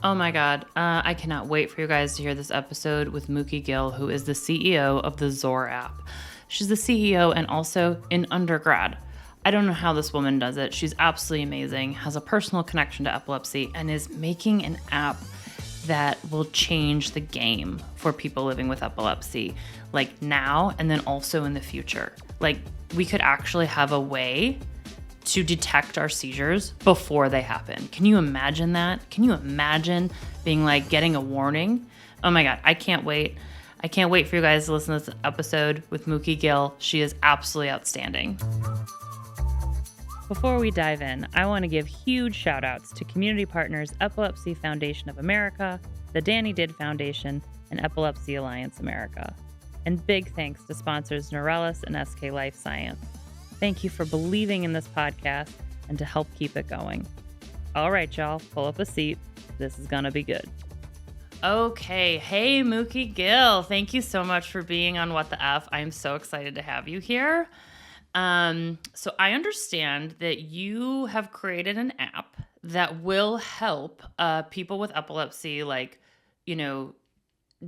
Oh my God. I cannot wait for you guys to hear this episode with Mukki Gill, who is the CEO of the Zor app. She's the CEO and also an undergrad. I don't know how this woman does it. She's absolutely amazing, has a personal connection to epilepsy, and is making an app that will change the game for people living with epilepsy, like now and then also in the future. Like, we could actually have a way to detect our seizures before they happen. Can you imagine that? Can you imagine being like getting a warning? Oh my God, I can't wait. I can't wait for you guys to listen to this episode with Mukki Gill. She is absolutely outstanding. Before we dive in, I want to give huge shout outs to community partners Epilepsy Foundation of America, the Danny Did Foundation, and Epilepsy Alliance America. And big thanks to sponsors Neurelis and SK Life Science. Thank you for believing in this podcast and to help keep it going. All right, y'all, pull up a seat. This is going to be good. Okay. Hey, Mukki Gill. Thank you so much for being on What the F. I'm so excited to have you here. So I understand that you have created an app that will help people with epilepsy, like,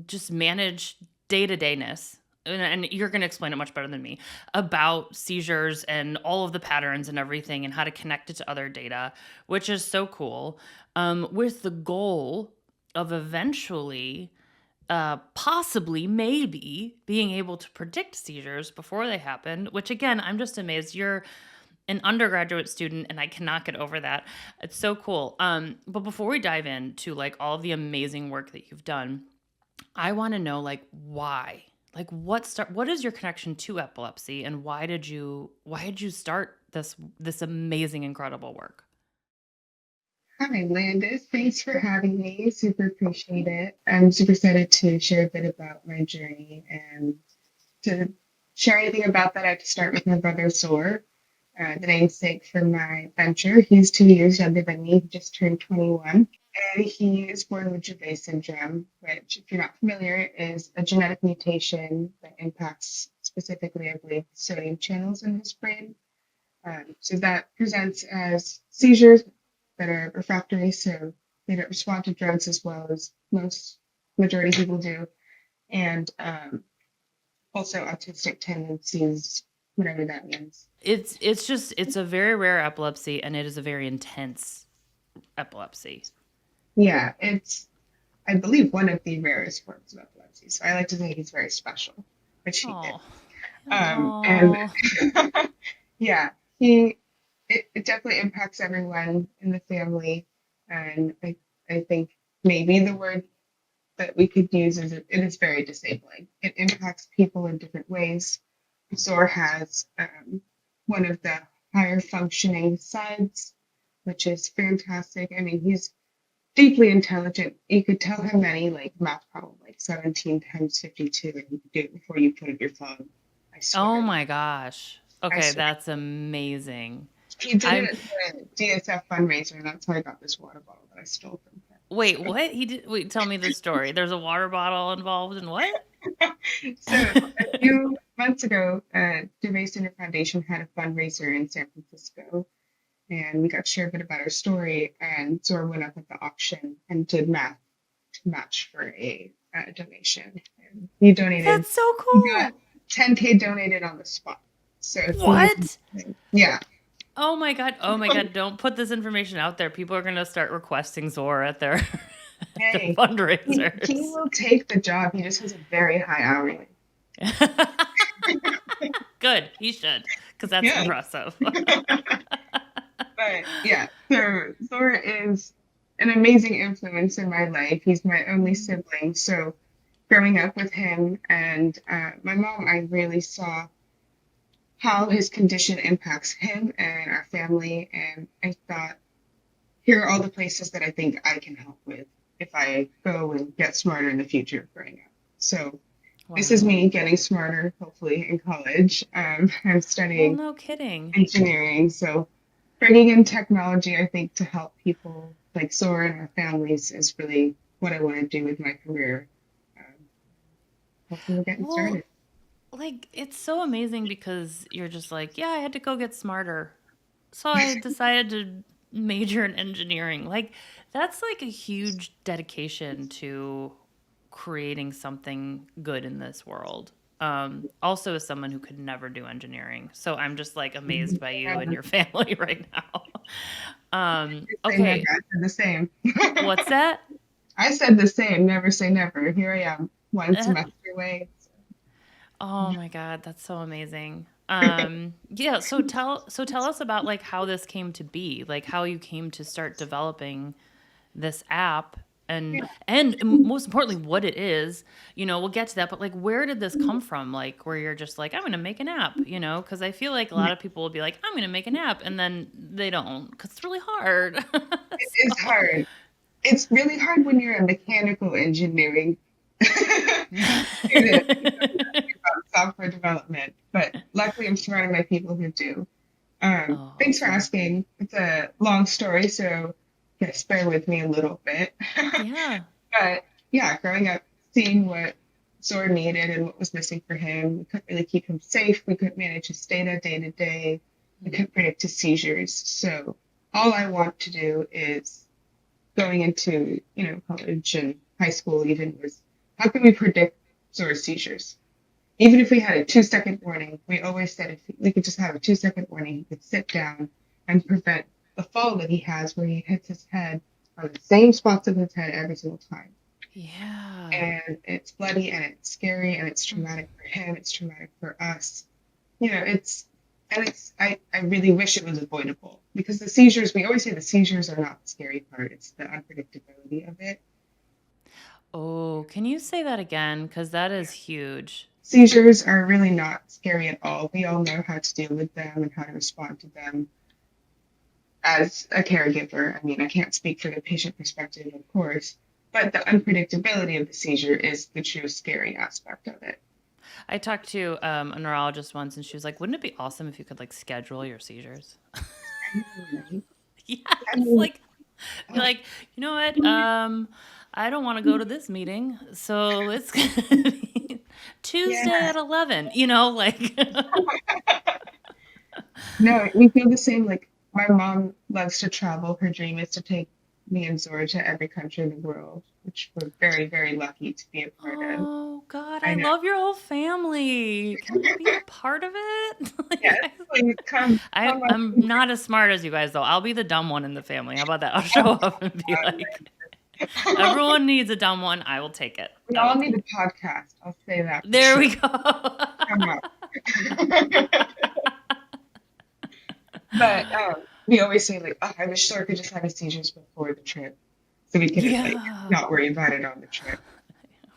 just manage day-to-dayness. And you're going to explain it much better than me, about seizures and all of the patterns and everything and how to connect it to other data, which is so cool, with the goal of eventually, possibly, maybe, being able to predict seizures before they happen, which, again, I'm just amazed. You're an undergraduate student, and I cannot get over that. It's so cool. But before we dive into, like, all of the amazing work that you've done, I want to know, like, why? Like, what is your connection to epilepsy, and why did you start this amazing, incredible work? Hi, Landis. Thanks for having me. Super appreciate it. I'm super excited to share a bit about my journey and to share anything about that. I have to start with my brother Zor, the namesake for my venture. He's 2 years younger than me. He just turned 21. And he is born with Dravet Syndrome, which, if you're not familiar, is a genetic mutation that impacts specifically, I believe, sodium channels in his brain. So that presents as seizures that are refractory, so they don't respond to drugs as well as majority of people do, and also autistic tendencies, whatever that means. It's a very rare epilepsy, and it is a very intense epilepsy. Yeah, it's, I believe, one of the rarest forms of epilepsy. So I like to think he's very special, which he is. Oh, And oh, yeah, it definitely impacts everyone in the family. And I think maybe the word that we could use is it is very disabling. It impacts people in different ways. Zor has one of the higher functioning sides, which is fantastic. I mean, he's deeply intelligent. You could tell him any like math problem, like 17 times 52, and he could do it before you put up your phone. I oh swear. my gosh. I Okay, swear. that's amazing. He did I'm it at the DSF fundraiser, and that's how I got this water bottle that I stole from him. Wait, what? He did Wait, tell me the story. There's a water bottle involved in what? So a few months ago, Dravet Syndrome Foundation had a fundraiser in San Francisco, and we got to share a bit about our story. And Zor went up at the auction and did math to match for a donation. And he donated. That's so He got cool. 10K donated on the spot. So What? yeah. Oh my God. Oh my God. Don't put this information out there. People are going to start requesting Zor at their, at their Hey, he fundraisers. will take the job. He just has a very high hourly. Good. He should, because that's Yeah. impressive. But yeah, so Zor is an amazing influence in my life. He's my only sibling. So growing up with him and my mom, I really saw how his condition impacts him and our family. And I thought, here are all the places that I think I can help with if I go and get smarter in the future growing up. So this is Wow. me getting smarter, hopefully, in college. I'm Well, studying no kidding. engineering. So bringing in technology, I think, to help people like Zor and our families is really what I want to do with my career. Um, Hopefully, we're getting Well, started. like, it's so amazing because you're just like, yeah, I had to go get smarter. So I decided to major in engineering. Like, That's like a huge dedication to creating something good in this world. Also, as someone who could never do engineering, so I'm just like amazed by you and Yeah, your family right now. say never. Okay, I said the same. what's that? I said the same. Never say never. Here I am, one Uh, semester away. oh my God, that's so amazing. Yeah, so tell us about like how this came to be, like how you came to start developing this app and most importantly what it is. We'll get to that, but like where did this come from, like where you're just like I'm going to make an app, because I feel like a lot of people will be like I'm going to make an app and then they don't because it's really hard. It is So hard. It's really hard when you're a mechanical engineering student about software development, but luckily I'm surrounded by people who do. oh, Thanks for awesome. asking. It's a long story, so yes, bear with me a little bit. Yeah. But yeah, growing up, seeing what Zor needed and what was missing for him, we couldn't really keep him safe. We couldn't manage his data day to day. We couldn't predict his seizures. So all I want to do is going into, college and high school even was how can we predict Zor's seizures? Even if we had a 2-second warning, we always said if we could just have a 2-second warning, he could sit down and prevent the fall that he has where he hits his head on the same spots of his head every single time. Yeah. And it's bloody and it's scary and it's traumatic for him, it's traumatic for us. I really wish it was avoidable because the seizures, we always say the seizures are not the scary part, it's the unpredictability of it. Oh, can you say that again, because that is huge. Seizures are really not scary at all. We all know how to deal with them and how to respond to them as a caregiver. I mean, I can't speak for the patient perspective, of course, but the unpredictability of the seizure is the true scary aspect of it. I talked to a neurologist once, and she was like, "Wouldn't it be awesome if you could like schedule your seizures?" I know, right? I Yes, mean, like be like, you know what? I don't want to go to this meeting, so it's gonna be Tuesday yeah, at 11. Like no, we feel the same. Like, my mom loves to travel. Her dream is to take me and Zora to every country in the world, which we're very, very lucky to be a part of. oh God, I I know. love your whole family. Can we be a part of it? Yes, please come, come up I'm and not as smart as you guys though. I'll be the dumb one in the family. How about that? I'll show up and be like, everyone needs a dumb one. I will take it. we I all will need take a it. podcast. I'll say that for There sure. we go. Come up. But we always say like, oh, I wish Zora could just have his seizures before the trip, so we could like Yeah. not worry about it on the trip.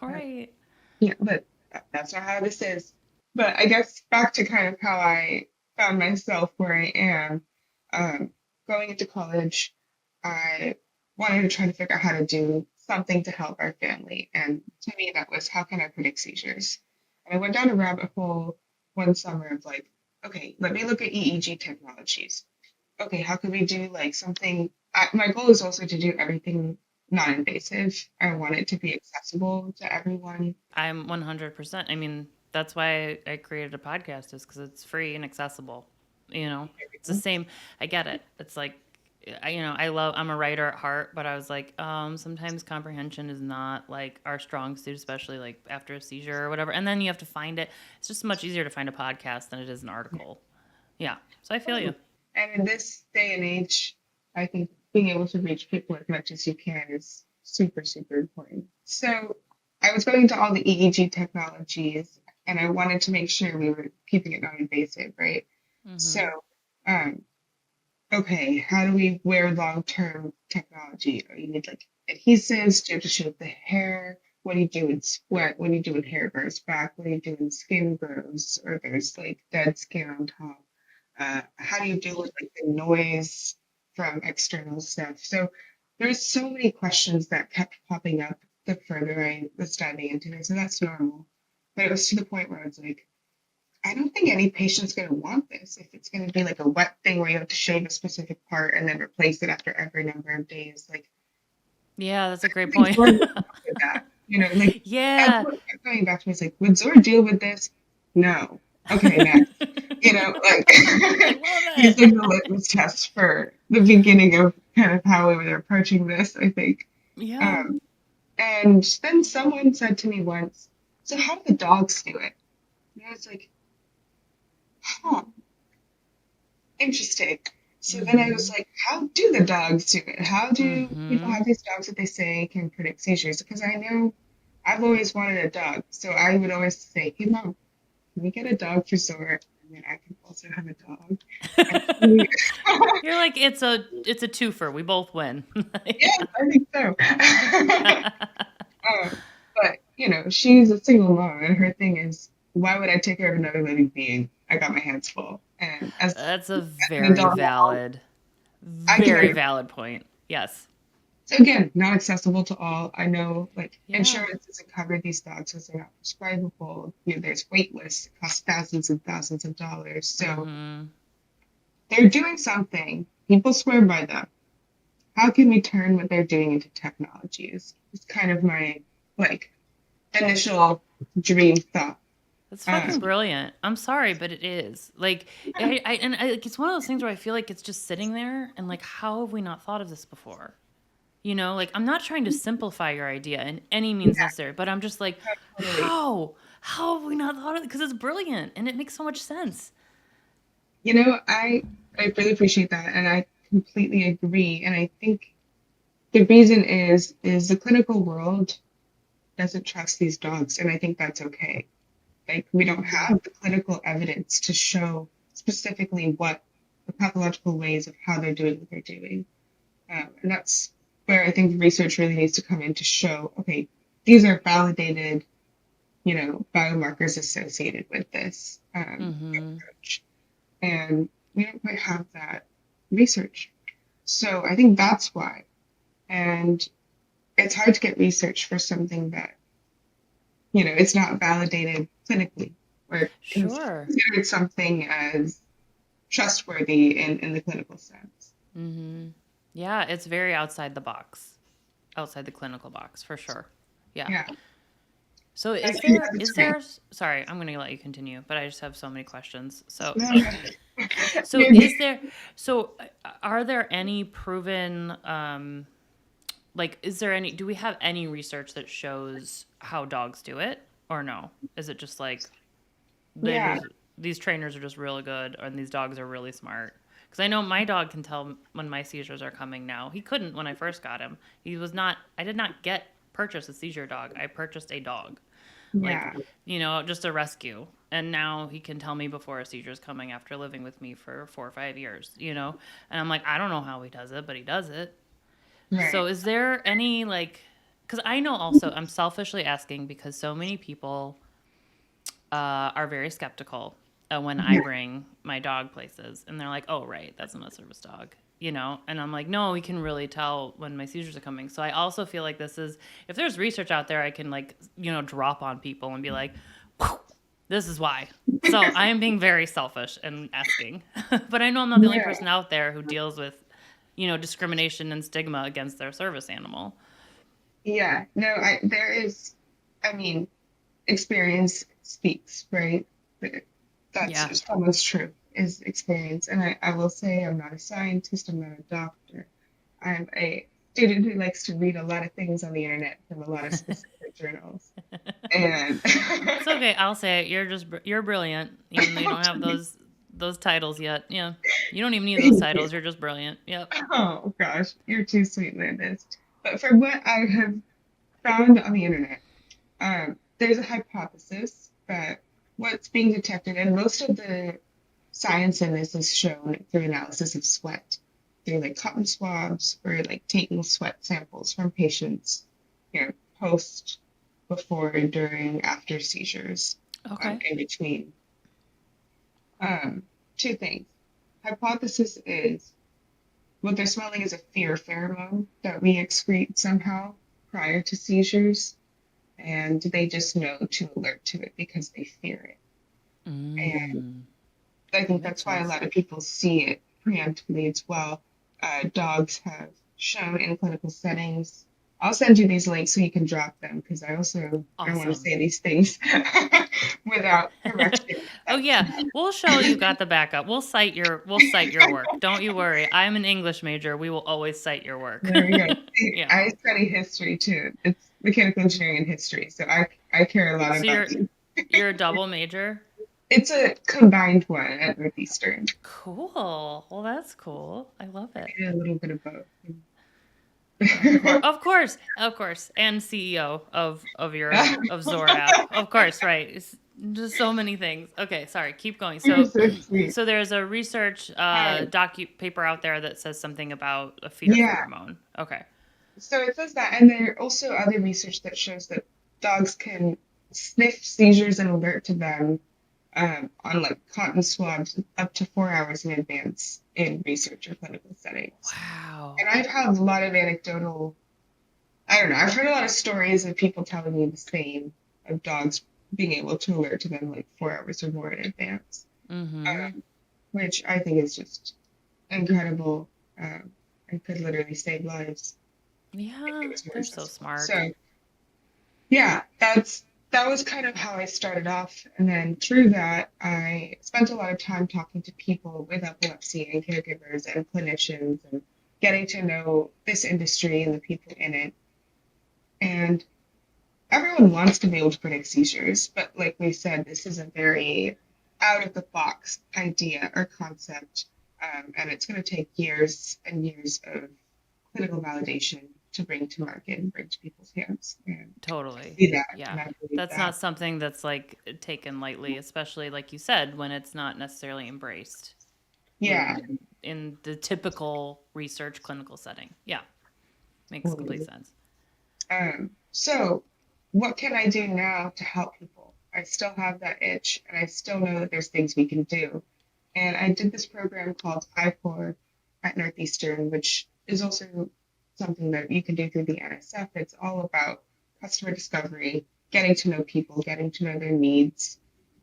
All right. Yeah, but that's not how this is. But I guess back to kind of how I found myself where I am. Um, Going into college, I wanted to try to figure out how to do something to help our family. And to me, that was how can I predict seizures? And I went down a rabbit hole one summer of like, okay, let me look at EEG technologies. Okay, how could we do like something? My goal is also to do everything non-invasive. I want it to be accessible to everyone. I'm 100%. I mean, that's why I created a podcast is because it's free and accessible. It's the same. I get it. It's like, I'm a writer at heart, but I was like, sometimes comprehension is not like our strong suit, especially like after a seizure or whatever. And then you have to find it. It's just much easier to find a podcast than it is an article. Yeah. So I feel you. And in this day and age, I think being able to reach people as much as you can is super, super important. So I was going into all the EEG technologies and I wanted to make sure we were keeping it non-invasive, right? Mm-hmm. So, um, okay, how do we wear long-term technology? You need like adhesives to shape the hair. What do you do in sweat? What do you do when hair grows back? What do you do when skin grows or there's like dead skin on top? How do you deal with like the noise from external stuff? So there's so many questions that kept popping up the further I was diving into this, and that's normal. But it was to the point where I was like, I don't think any patient's going to want this. If it's going to be like a wet thing where you have to shave a specific part and then replace it after every number of days, like Yeah, that's a I don't great think point. Zora would deal with that. Like that's Yeah. what kept coming back to me. It's like, would Zora deal with this? No. Okay, next. Like I love these it. are the litmus tests for the beginning of kind of how we were approaching this, I think. Yeah. Um, and then someone said to me once, "So how do the dogs do it?" And I was like, "Huh, interesting." So then I was Mm-hmm. like, "How do the dogs do it? How do people Mm-hmm. have these dogs that they say can predict seizures?" Because I know I've always wanted a dog, so I would always say, "Hey, mom, can we get a dog for Zora, and then I can also have a dog?" And she, You're like, it's a twofer. We both win. yes, I think so. But she's a single mom, and her thing is, why would I take care of another living being? I got my hands full, and as That's a an very adult now, valid, I can very understand. valid point. Yes. So again, not accessible to all. I know, like Yeah. insurance doesn't cover these dogs because they're not prescribable. There's wait lists. It costs thousands and thousands of dollars. So Mm-hmm. they're doing something. People swear by them. How can we turn what they're doing into technology? Is kind of my like initial dream thought. That's fucking Um, brilliant. I'm sorry, but it is. Like, like, it's one of those things where I feel like it's just sitting there and like, how have we not thought of this before? Like, I'm not trying to simplify your idea in any means yeah, necessary, but I'm just like, totally. how have we not thought of it? Because it's brilliant and it makes so much sense. I really appreciate that, and I completely agree. And I think the reason is the clinical world doesn't trust these dogs, and I think that's okay. Like we don't Mm-hmm. have the clinical evidence to show specifically what the pathological ways of how they're doing what they're doing, and that's where I think research really needs to come in to show, okay, these are validated, biomarkers associated with this Mm-hmm. approach, and we don't quite have that research. So I think that's why. And it's hard to get research for something that, it's not validated clinically or Sure. considered something as trustworthy in the clinical sense. Mm-hmm. Yeah, it's very outside the box, outside the clinical box for sure. Yeah. Yeah. So I is think there that's is great. there sorry, I'm going to let you continue, but I just have so many questions. So No, so you're good. is there so are there any proven like is there any do we have any research that shows how dogs do it or no? Is it just like they Yeah. just these trainers are just really good and these dogs are really smart? Because I know my dog can tell when my seizures are coming now. He couldn't when I first got him. He was not I did not get purchase a seizure dog. I purchased a dog like Yeah. just a rescue, and now he can tell me before a seizure is coming after living with me for 4 or 5 years, and I'm like, I don't know how he does it, but he does it. So Right. is there any like because I know also I'm selfishly asking because so many people are very skeptical when I Yeah. bring my dog places, and they're like, "Oh, right, that's not a service dog," And I'm like, "No, we can really tell when my seizures are coming." So I also feel like this is if there's research out there, I can like drop on people and be like, "This is why." So I am being very selfish and asking, but I know I'm not the only Yeah. person out there who deals with discrimination and stigma against their service animal. Yeah. No, there is, I mean, experience speaks, right? But that's Yeah. just almost true, is experience. And I will say I'm not a scientist, I'm not a doctor. I'm a student who likes to read a lot of things on the internet from a lot of specific journals. And It's okay. I'll say it. You're brilliant, even though you don't have those titles yet. Yeah, you don't even need those thank you. titles. You're just brilliant. Yep. Oh gosh, you're too sweet, Landis. But for what I have found on the internet, there's a hypothesis that what's being detected, and most of the science in this is shown through analysis of sweat, through like cotton swabs or like taking sweat samples from patients, post, before, during, after seizures, Okay. in between. Um, Two things. Hypothesis is what they're smelling is a fear pheromone that we excrete somehow prior to seizures, and they just know to alert to it because they fear it. And Mm, I that think makes that's why a sense. lot of people see it preemptively as well. Dogs have shown in clinical settings. I'll send you these links so you can drop them because I also don't want to Awesome. say these things without correction. Oh yeah, we'll show you got the backup. We'll cite your work. Don't you worry. I'm an English major. We will always cite your work. There you go. See, Yeah. I study history too. It's mechanical engineering and history, so I care a lot So about you're these. you're a double major? It's a combined one at Northeastern. Cool. Well, that's cool. I love it. I did a little bit of both. Of course, of course, of course, and CEO of Zor app. Of course, right. It's just so many things. Okay, sorry. Keep going. You're So, so sweet. so there's a research docu paper out there that says something about a fear Yeah. pheromone. Okay. So it says that, and there are also other research that shows that dogs can sniff seizures and alert to them on like cotton swabs up to 4 hours in advance in research or clinical settings. Wow. And I've had a lot of anecdotal, I don't know, I've heard a lot of stories of people telling me the same of dogs being able to alert to them like 4 hours or more in advance, Mm-hmm. um, which I think is just incredible and could literally save lives if it Yeah, was more they're so accessible. smart. So yeah, that was kind of how I started off. And then through that, I spent a lot of time talking to people with epilepsy and caregivers and clinicians and getting to know this industry and the people in it. And everyone wants to be able to predict seizures, but like we said, this is a very out of the box idea or concept. And it's going to take years and years of clinical validation to bring to market and bring to people's hands. And I Totally. see that Yeah. and I believe That's that. not something that's like taken lightly, especially like you said, when it's not necessarily embraced Yeah. in the typical research clinical setting. Yeah. Makes complete Totally. sense. So what can I do now to help people? I still have that itch and I still know that there's things we can do. And I did this program called I4 at Northeastern, which is also something that you can do through the NSF. It's all about customer discovery, getting to know people, getting to know their needs,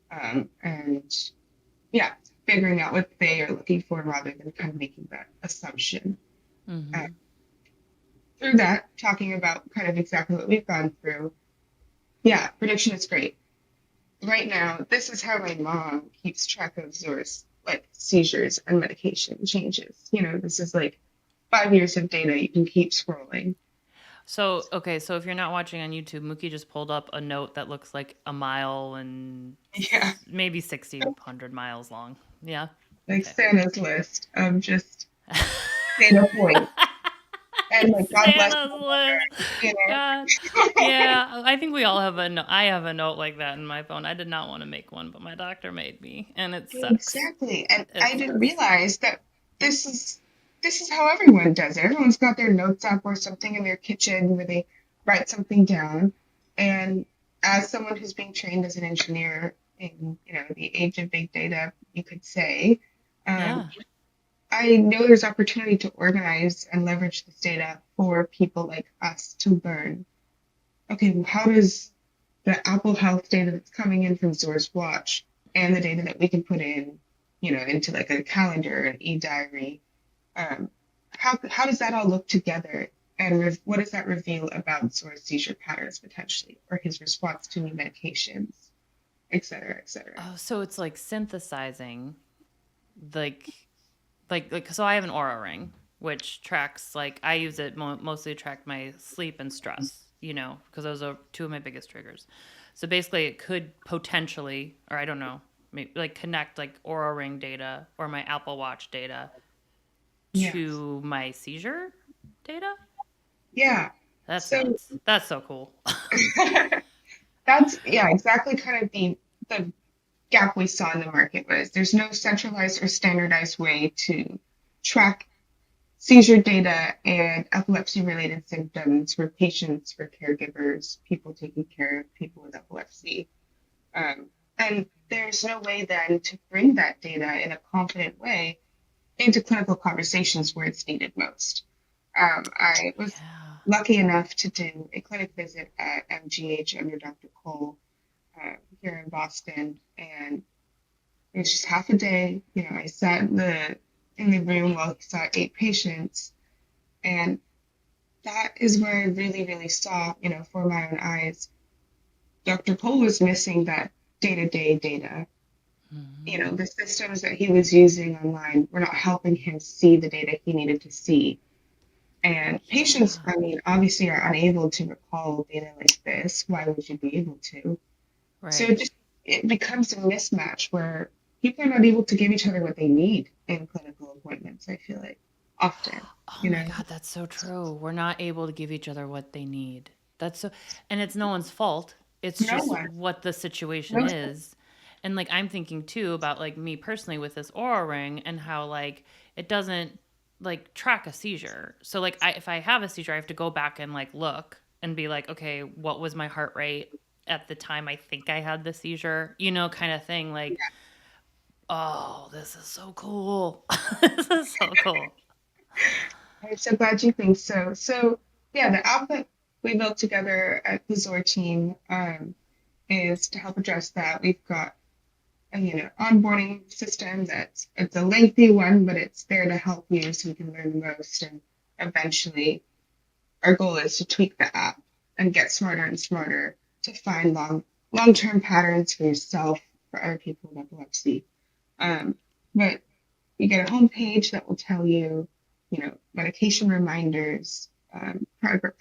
and yeah, figuring out what they are looking for rather than kind of making that assumption. Uh, Mm-hmm. through that, talking about kind of exactly what we've gone through. Yeah, prediction is great. Right now, this is how my mom keeps track of Zor's like seizures and medication changes. You know, this is like 5 years of data. You can keep scrolling. So, okay, so if you're not watching on YouTube, Mookie just pulled up a note that looks like a mile and Yeah, maybe 1,600 miles long. Yeah. like Okay. Santa's list of just data points. And like, God bless Santa's my list. mother, you God. know? Yeah, I think we all have a I have a note like that in my phone. I did not want to make one, but my doctor made me, and it sucks. Exactly. And It I didn't sucks. realize that this is this is how everyone does it. Everyone's got their notes app or something in their kitchen where they write something down. And as someone who's being trained as an engineer in, you know, the age of big data, you could say, um, Yeah. I know there's opportunity to organize and leverage this data for people like us to learn. Okay, well, how does the Apple Health data that's coming in from Source Watch and the data that we can put in, you know, into like a calendar, an e-diary, um, how does that all look together? And what does that reveal about Source seizure patterns potentially, or his response to new medications, et cetera, et cetera? Oh, so it's like synthesizing, like, so I have an Aura ring, which tracks like I use it mostly to track my sleep and stress. Because those are two of my biggest triggers. So basically, it could potentially, or I don't know, maybe like connect like Aura ring data or my Apple Watch data Yes. to my seizure data. Yeah. That's So nuts. That's so cool. that's yeah, exactly kind of the gap we saw in the market was there's no centralized or standardized way to track seizure data and epilepsy related symptoms for patients, for caregivers, people taking care of people with epilepsy. And there's no way then to bring that data in a confident way into clinical conversations where it's needed most. I was Yeah. lucky enough to do a clinic visit at MGH under Dr. Cole here in Boston, and it was just half a day. You know, I sat in the room while he saw 8 patients, and that is where I really, really saw, you know, for my own eyes, Dr. Cole was missing that day-to-day data. The systems that he was using online were not helping him see the data he needed to see. And patients, Yeah. I mean, obviously are unable to recall data like this. Why would you be able to? So Right. it becomes a mismatch where people are not able to give each other what they need in clinical appointments, I feel like, often, Oh you my know? God, that's so true. We're not able to give each other what they need. That's so, and it's no one's fault. It's No just one. what the situation No. is. And like, I'm thinking too about like me personally with this Aura ring and how like it doesn't like track a seizure. So like, if I have a seizure, I have to go back and like look and be like, okay, what was my heart rate at the time I think I had the seizure, kind of thing. Like, oh, this is so cool. This is so cool. I'm so glad you think so. So, yeah, the app that we built together at the Zor team is to help address that. We've got onboarding system that's it's a lengthy one, but it's there to help you so you can learn the most. And eventually, our goal is to tweak the app and get smarter and smarter to find long-term patterns for yourself, for other people with epilepsy. But you get a homepage that will tell you, medication reminders,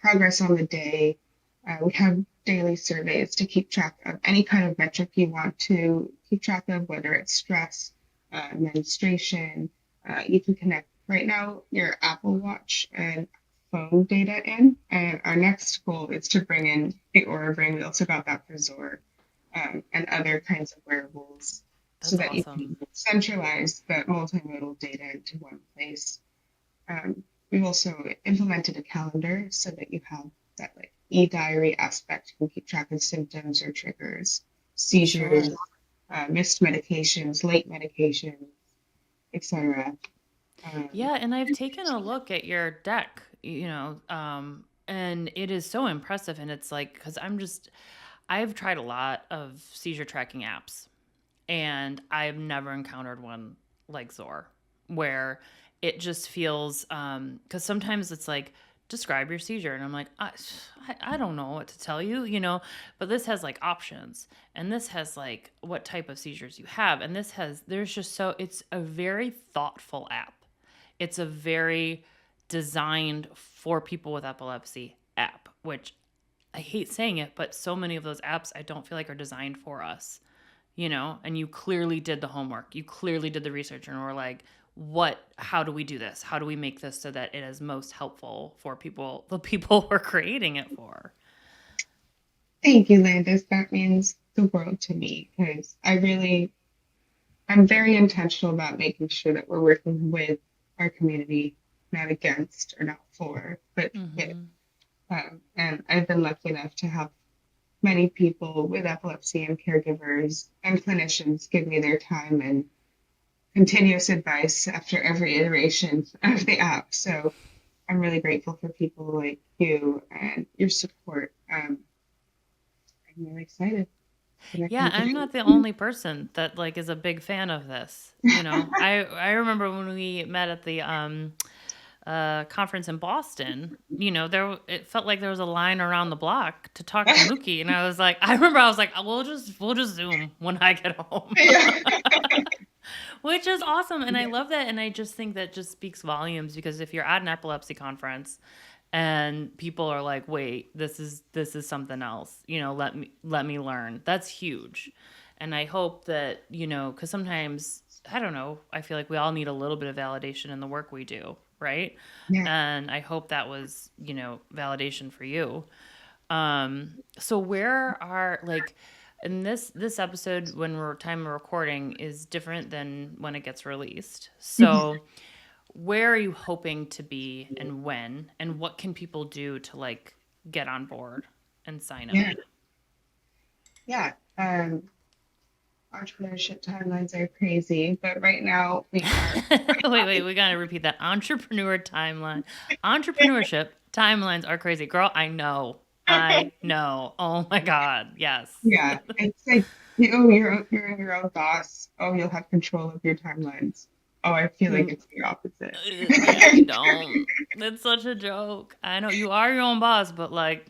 progress on the day. We have daily surveys to keep track of any kind of metric you want to keep track of, whether it's stress, menstruation. You can connect right now your Apple Watch and phone data in, and our next goal is to bring in the Aura Ring. We also got that for Zor, and other kinds of wearables so That's that you awesome. can centralize that multimodal data into one place. We've also implemented a calendar so that you have that like e-diary aspect. You can keep track of symptoms or triggers, seizures, Sure. missed medications, late medications, etc. Um, Yeah, and I've taken a look at your deck, and it is so impressive. And it's like, because I've tried a lot of seizure tracking apps, and I've never encountered one like Zor, where it just feels, because sometimes it's like, describe your seizure. And I'm like, I don't know what to tell you, but this has like options, and this has like what type of seizures you have. And there's just it's a very thoughtful app. It's a very designed for people with epilepsy app, which I hate saying it, but so many of those apps I don't feel like are designed for us, and you clearly did the homework. You clearly did the research and were like, how do we do this? How do we make this so that it is most helpful for people, the people we're creating it for? Thank you, Landis. That means the world to me because I'm very intentional about making sure that we're working with our community, not against or not for, but with. Mm-hmm. And I've been lucky enough to have many people with epilepsy and caregivers and clinicians give me their time and continuous advice after every iteration of the app. So I'm really grateful for people like you and your support. I'm really excited to connect Yeah, with I'm not the you. only person that like is a big fan of this. I remember when we met at the conference in Boston. It felt like there was a line around the block to talk to Mookie, and I remember I was like, we'll just Zoom when I get home, Yeah. which is awesome, and I love that, and I just think that just speaks volumes because if you're at an epilepsy conference and people are like, wait, this is something else, let me learn. That's huge, and I hope that because sometimes I don't know, I feel like we all need a little bit of validation in the work we do, right? Yeah. And I hope that was validation for you. So where are like in this episode when we're time of recording is different than when it gets released. Mhm. So where are you hoping to be and when and what can people do to like get on board and sign up? Yeah. Yeah. Entrepreneurship timelines are crazy, but right now we are. Wait, we gotta repeat that. Entrepreneurship timelines are crazy. Girl, I know. I know. Oh my God. Yes. Yeah, it's like you're your own boss. Oh, you'll have control of your timelines. Oh, I feel like it's the opposite. Yeah, you don't. It's such a joke. I know you are your own boss, but like,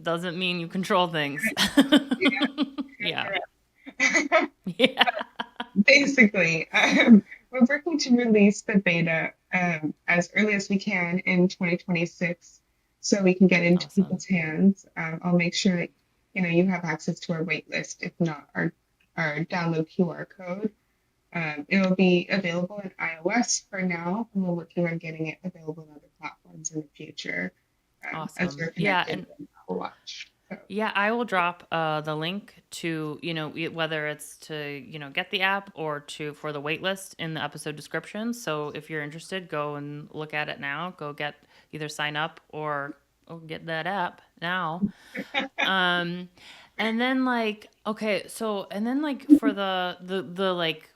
doesn't mean you control things. Yeah, Yeah. correct. Yeah. Basically, we're working to release the beta as early as we can in 2026 so we can get into Awesome. people's hands. I'll make sure that you have access to our wait list, if not our download QR code. It'll be available in iOS for now, and we're working on getting it available on other platforms in the future as Awesome. we're Yeah, connected and with Apple Watch. So, yeah, I will drop the link to, whether it's to, get the app or to for the wait list in the episode description. So if you're interested, go and look at it now. Go get either sign up or get that app now. Um and then like okay, so and then like for the like,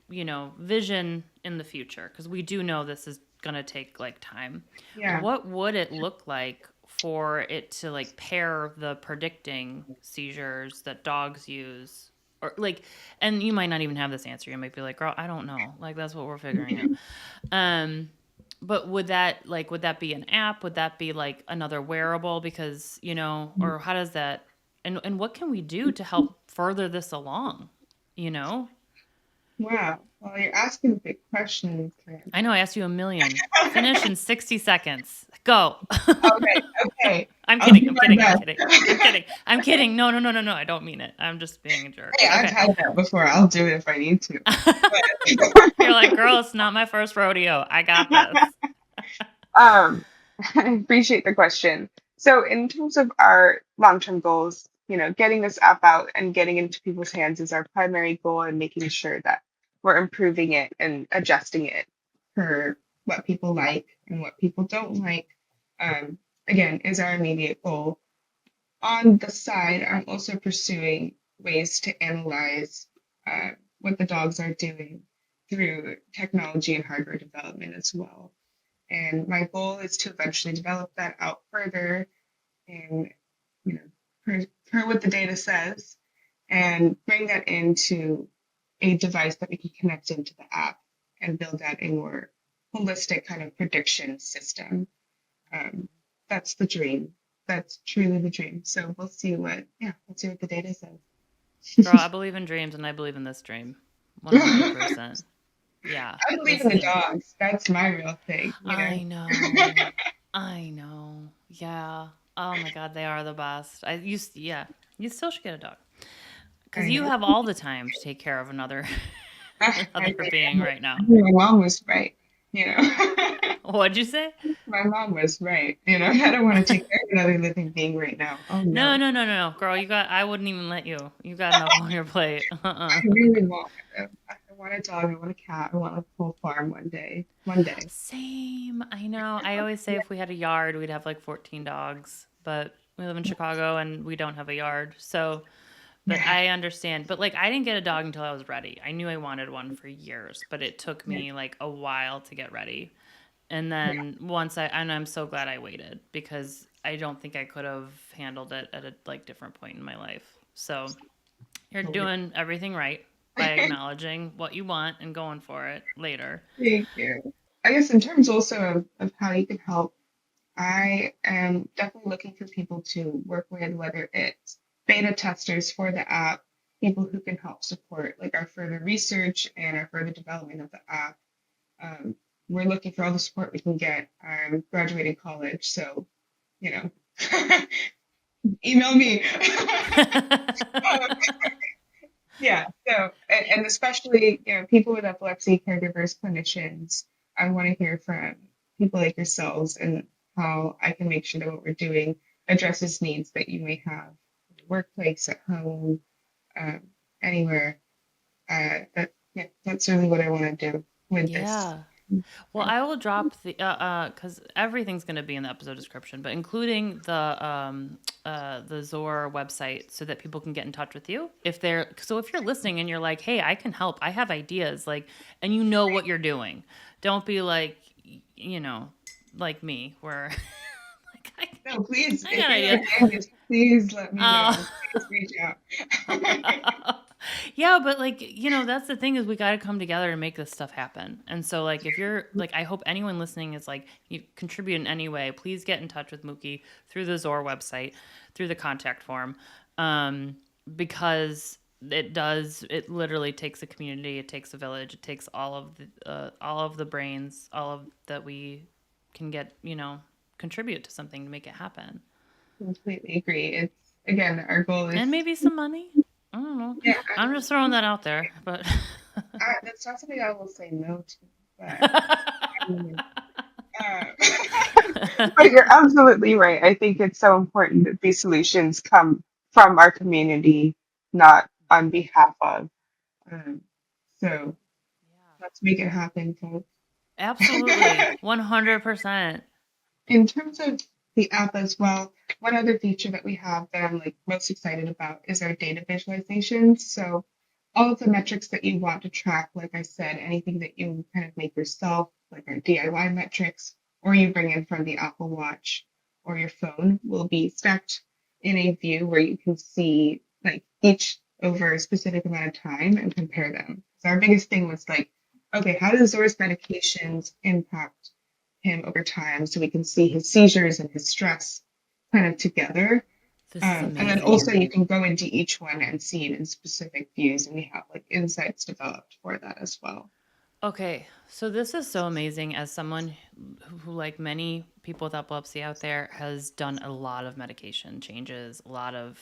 vision in the future, because we do know this is gonna take like time. yeah. What would it look like for it to like pair the predicting seizures that dogs use? Or like, and you might not even have this answer. You might be like, girl, I don't know. Like that's what we're figuring out. Um but would that be an app? Would that be like another wearable? Because, or how does that and what can we do to help further this along? You know? Wow. Well, you're asking big questions, I know Miranda. I asked you a million. Finish in 60 seconds. Go. Okay, okay. I'm I'll kidding. do I'm my kidding. I'm best. kidding. I'm kidding. I'm kidding. No, no, no, no, no. I don't mean it. I'm just being a jerk. Hey, I've Okay. had that before. I'll do it if I need to. You're like, But girl, it's not my first rodeo. I got this. um, I appreciate the question. So, in terms of our long-term goals, getting this app out and getting into people's hands is our primary goal, and making sure that we're improving it and adjusting it for what people like and what people don't like. Again, is our immediate goal. On the side, I'm also pursuing ways to analyze what the dogs are doing through technology and hardware development as well. And my goal is to eventually develop that out further and, you know, per what the data says, and bring that into a device that we can connect into the app and build out a more holistic kind of prediction system. Um, that's the dream. That's truly the dream. So we'll see what the data Girl, says. I believe in dreams and I believe in this dream. 100%. Yeah. I believe This in the thing. dogs. That's my real thing. I know. I know. Yeah. Oh my God, they are the best. Yeah. You still should get a dog. Because I you know. have all the time to take care of another I another being right now. my mom was right. You know, What'd you say? my mom was right. I don't want to take care of another living being right now. Oh No, no, no, no, no, no. Girl, I wouldn't even let you. You got enough on your plate. I really want. I want a dog. I want a cat. I want a full farm one day. One day. Same. I know. I always say if we had a yard, we'd have like 14 dogs, but we live in Chicago and we don't have a yard. So, but Yeah. I understand. But like, I didn't get a dog until I was ready. I knew I wanted one for years, but it took Yeah. me like a while to get ready. And Yeah. then and I'm so glad I waited because I don't think I could have handled it at a like different point in my life. So you're Totally. doing everything right by acknowledging what you want and going for it later. Thank you. I guess in terms also of how you can help, I am definitely looking for people to work with, whether it's beta testers for the app, people who can help support like our further research and our further development of the app. Um, we're looking for all the support we can get. I'm graduating college, so you know, email me. Yeah. So, and especially, people with epilepsy, caregivers, clinicians, I want to hear from people like yourselves and how I can make sure that what we're doing addresses needs that you may have in the workplace, at home, um, anywhere. That's really what I want to do with this. Yeah. Well, I will drop the because everything's going to be in the episode description, but including the Zor website so that people can get in touch with you if you're listening and you're like, hey, I can help, I have ideas, like, and you know what you're doing. Don't be like, you know, like me, where like No, please, I if got you're like ideas. Angus, please let me know. Oh. Please reach out. Yeah, but like, that's the thing is we got to come together to make this stuff happen. And so like if you're like I hope anyone listening is like you contribute in any way, please get in touch with Mukki through the Zor website, through the contact form. Because It literally takes a community, it takes a village, it takes all of the brains, all of that we can get, contribute to something to make it happen. Completely agree. It's again, our goal is And maybe some money. I don't know. yeah. I'm just throwing that out there, but That's not something I will say no to, but I mean, but you're absolutely right. I think it's so important that these solutions come from our community, not on behalf of. Um, so let's make it happen, folks. absolutely 100%. In terms of the app as well, one other feature that we have that I'm like most excited about is our data visualizations. So all of the metrics that you want to track, like I said, anything that you kind of make yourself, like our DIY metrics, or you bring in from the Apple Watch or your phone, will be stacked in a view where you can see like each over a specific amount of time and compare them. So our biggest thing was like, okay, how does Zora's medications impact him over time so we can see his seizures and his stress kind of together. This is And then also amazing. you can go into each one and see it in specific views, and we have like insights developed for that as well. Okay, so this is so amazing as someone who, like many people with epilepsy out there, has done a lot of medication changes, a lot of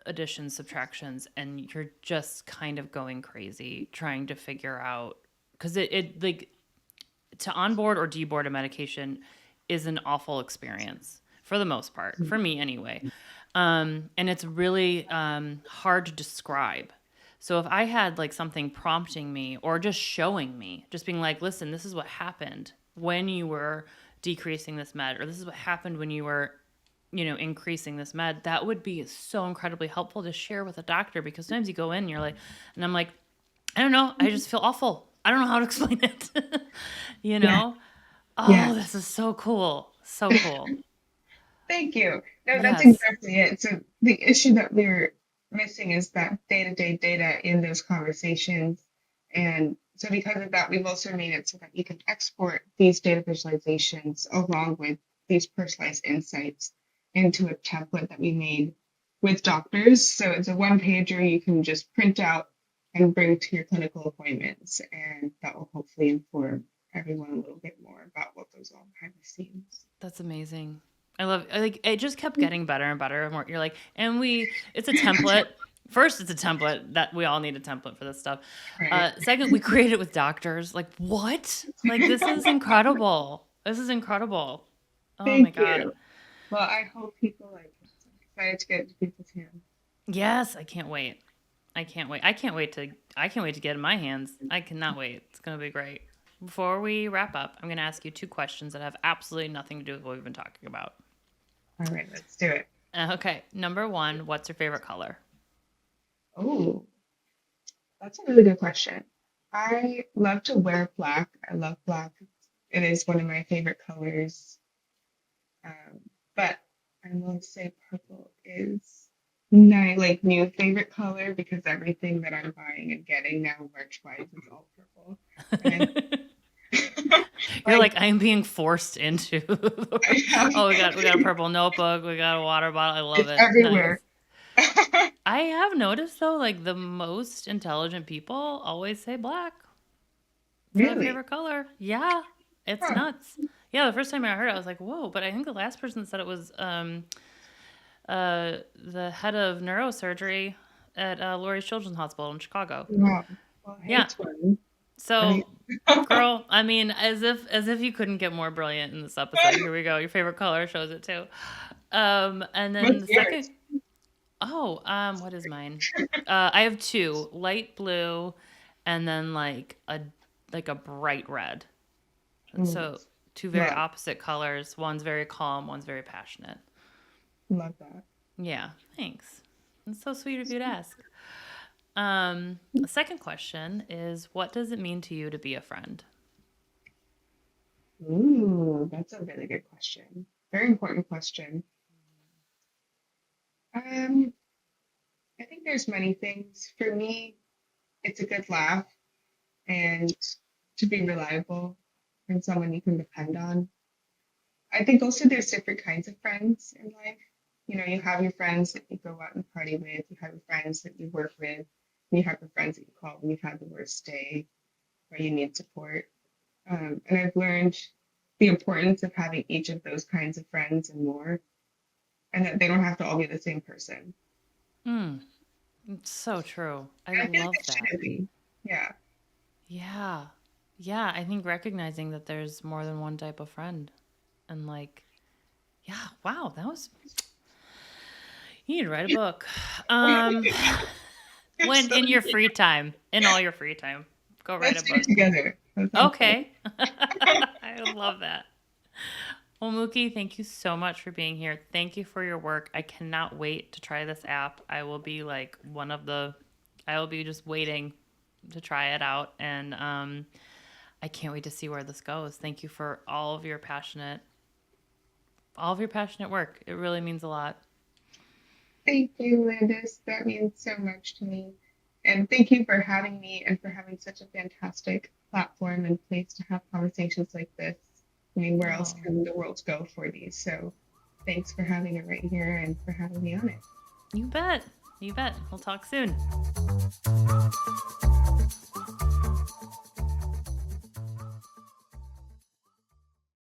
additions, subtractions, and you're just kind of going crazy trying to figure out because it like to onboard or deboard a medication is an awful experience for the most part, for me anyway. And it's really hard to describe. So if I had like something prompting me or just showing me, just being like, listen, this is what happened when you were decreasing this med, or this is what happened when you were, increasing this med, that would be so incredibly helpful to share with a doctor because sometimes you go in and you're like, and I'm like, I don't know, I just feel awful. I don't know how to explain it. you Yeah, know? yeah. Oh, this is so cool. So cool. Thank you. No, that's Yes. exactly it. So the issue that we're missing is that day-to-day data in those conversations. And so because of that, we've also made it so that you can export these data visualizations along with these personalized insights into a template that we made with doctors. So it's a one pager you can just print out and bring to your clinical appointments. And that will hopefully inform everyone a little bit more about what goes on behind the scenes. That's amazing. Like it just kept getting better and better and more. You're like, it's a template. First, it's a template that we all need a template for this stuff. Right. Second, we create it with doctors. Like, what? Like, this is incredible. This is incredible. Oh my Thank God. you. Well, I hope people like it. I'm excited to get it to people's hands. Yes, I can't wait. I can't wait. I can't wait to get in my hands. I cannot wait. It's gonna be great. Before we wrap up, I'm gonna ask you two questions that have absolutely nothing to do with what we've been talking about. All right, let's do it. Okay, number one, what's your favorite color? Oh, that's a really good question. I love to wear black. I love black. It is one of my favorite colors. Um, but I will say purple is my like new favorite color because everything that I'm buying and getting now merch wise is all purple. And You're like like, I'm being forced into. I have Oh, we got a purple notebook. We got a water bottle. I love it's it. Nice. everywhere. I have noticed though, like the most intelligent people always say black for their Really? favorite color. Yeah, it's Huh. nuts. Yeah, the first time I heard it, I was like, whoa. But I think the last person that said it was the head of neurosurgery at Lurie's Children's Hospital in Chicago. Wow. Well, hey, Yeah. twin. Right? So, girl, I mean, as if you couldn't get more brilliant in this episode. Here we go. Your favorite color shows it too. And then What's the second, yours? oh, what is mine? I have two, light blue, and then like a bright red. Mm, So two very love, opposite colors. One's very calm. One's very passionate. love that. Yeah. Thanks. It's so sweet of you to ask. The second question is, what does it mean to you to be a friend? Ooh, that's a really good question. Very important question. Um, I think there's many things. For me, it's a good laugh and to be reliable and someone you can depend on. I think also there's different kinds of friends in life. You know, you have your friends that you go out and party with, you have your friends that you work with, you have the friends that you call when you've had the worst day or you need support. And I've learned the importance of having each of those kinds of friends and more, and that they don't have to all be the same person. Mm, it's so true. I And I feel like love it that. shouldn't be. Yeah. Yeah. Yeah, I think recognizing that there's more than one type of friend and like, yeah, wow, that was you need to write a book. Um when in your Absolutely. free time, in all your free time, go write a Let's do it book. together. That sounds good. Okay. I love that. Well, Mookie, thank you so much for being here. Thank you for your work. I cannot wait to try this app. I will be like I will be just waiting to try it out. And I can't wait to see where this goes. Thank you for all of your passionate work. It really means a lot. Thank you, Landis. That means so much to me. And thank you for having me and for having such a fantastic platform and place to have conversations like this. I mean, where else Oh, can the world go for these? So thanks for having it right here and for having me on it. you bet. You bet. We'll talk soon.